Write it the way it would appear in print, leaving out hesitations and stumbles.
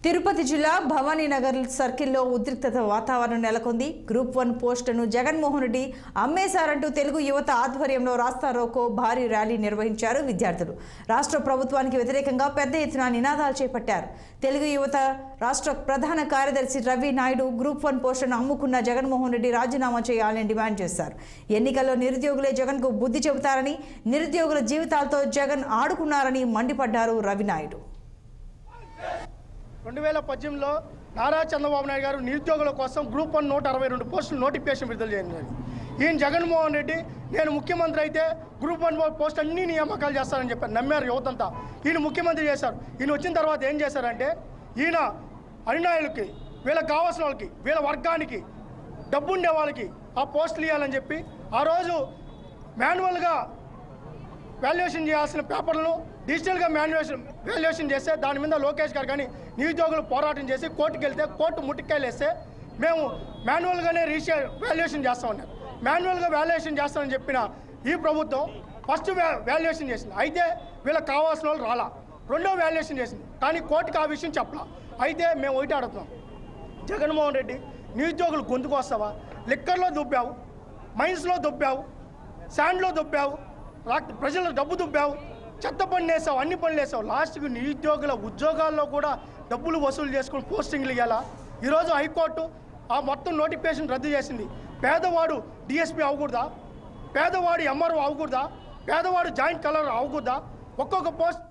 తిరుపతి జిల్లా భవానీనగర్ సర్కిల్లో ఉద్రిక్తత వాతావరణం నెలకొంది. గ్రూప్ 1 పోస్టును జగన్మోహన్ రెడ్డి అమ్మేశారంటూ తెలుగు యువత ఆధ్వర్యంలో రాస్తారోకో భారీ ర్యాలీ నిర్వహించారు విద్యార్థులు. రాష్ట్ర ప్రభుత్వానికి వ్యతిరేకంగా పెద్ద ఎత్తున నినాదాలు చేపట్టారు. తెలుగు యువత రాష్ట్ర ప్రధాన కార్యదర్శి రవి నాయుడు గ్రూప్ 1 పోస్టును అమ్ముకున్న జగన్మోహన్ రెడ్డి రాజీనామా చేయాలని డిమాండ్ చేశారు. ఎన్నికల్లో నిరుద్యోగులే జగన్కు బుద్ధి చెబుతారని, నిరుద్యోగుల జీవితాలతో జగన్ ఆడుకున్నారని మండిపడ్డారు రవి నాయుడు. 2018లో నారా చంద్రబాబు నాయుడు గారు నిరుద్యోగుల కోసం గ్రూప్ 1 162 పోస్టులు నోటిఫికేషన్ విడుదల చేయండి. ఈయన జగన్మోహన్ రెడ్డి నేను ముఖ్యమంత్రి అయితే గ్రూప్ 1 పోస్ట్ అన్ని నియామకాలు చేస్తారని చెప్పారు. నమ్మారు యువతంతా. ఈయన ముఖ్యమంత్రి చేశారు. ఈయన వచ్చిన తర్వాత ఏం చేశారంటే ఈయన అనునాయులకి, వీళ్ళకి కావాల్సిన వాళ్ళకి, వీళ్ళ వర్గానికి, డబ్బుండే వాళ్ళకి ఆ పోస్టులు ఇవ్వాలని చెప్పి ఆ రోజు మాన్యువల్గా వాల్యుయేషన్ చేయాల్సిన పేపర్లను డిజిటల్గా వాల్యుయేషన్ చేస్తే దాని మీద లోకేష్ గారు కానీ నిరుద్యోగులు పోరాటం చేసి కోర్టుకు వెళ్తే కోర్టు ముట్టికాయలు వేస్తే మేము మాన్యువల్గానే వాల్యుయేషన్ చేస్తామన్నారు. మాన్యువల్గా వాల్యుయేషన్ చేస్తామని చెప్పిన ఈ ప్రభుత్వం ఫస్ట్ వాల్యుయేషన్ చేసింది. అయితే వీళ్ళకి కావాల్సిన వాళ్ళు రాలా. రెండో వాల్యుయేషన్ చేసింది. కానీ కోర్టుకు ఆ విషయం చెప్పలా. అయితే మేము ఒకటి అడుగుతున్నాం, జగన్మోహన్ రెడ్డి నిరుద్యోగులు గొంతుకు వస్తావా? లిక్కర్లో దుబ్బావు, మైన్స్లో దుబ్బావు, శాండ్లో దుబ్బావు, ప్రజల డబ్బు దుబ్బావు, చెత్త పనులు వేసావు, అన్ని పనులు వేసావు. లాస్ట్కి నిరుద్యోగుల ఉద్యోగాల్లో కూడా డబ్బులు వసూలు చేసుకుని పోస్టింగ్లు ఇవ్వాలా? ఈరోజు హైకోర్టు ఆ మొత్తం నోటిఫికేషన్ రద్దు చేసింది. పేదవాడు డిఎస్పీ అవ్వకూడదా? పేదవాడు ఎంఆర్ఓ అవ్వకూడదా? పేదవాడు జాయింట్ కలెక్టర్ అవ్వకూడదా? ఒక్కొక్క పోస్ట్